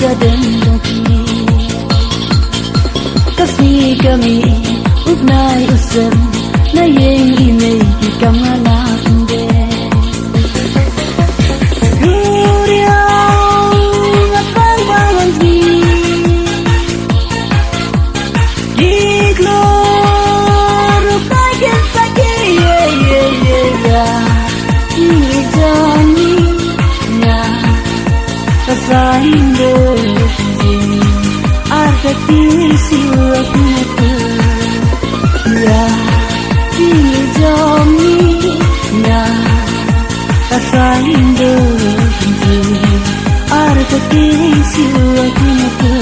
dan dongki kasih kami ugnai usam na yeng imei ki kamala inde Guriau ngapang bangan di Giglo rukai ken sakit Ini jani nya kasain berhenti arta silapku ya ini jani nya kasain berhenti arta silapku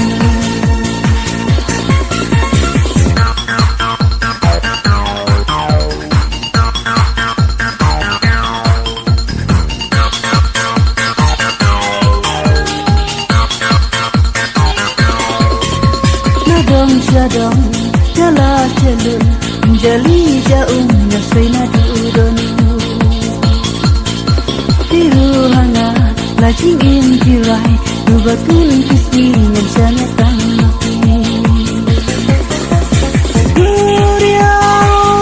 Jadong jala jalun jali jaum nasai nadudon tiru hanga lajing impirai dubatul kisni nyansana tanaki Guriau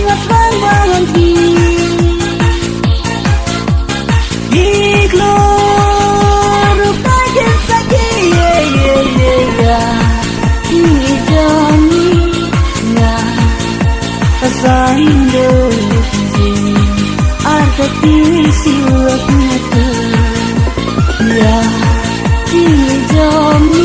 ngapang bangan di Giglo rukai ken sakit Ini jani nya kasain berhenti arta silapku ya ini jani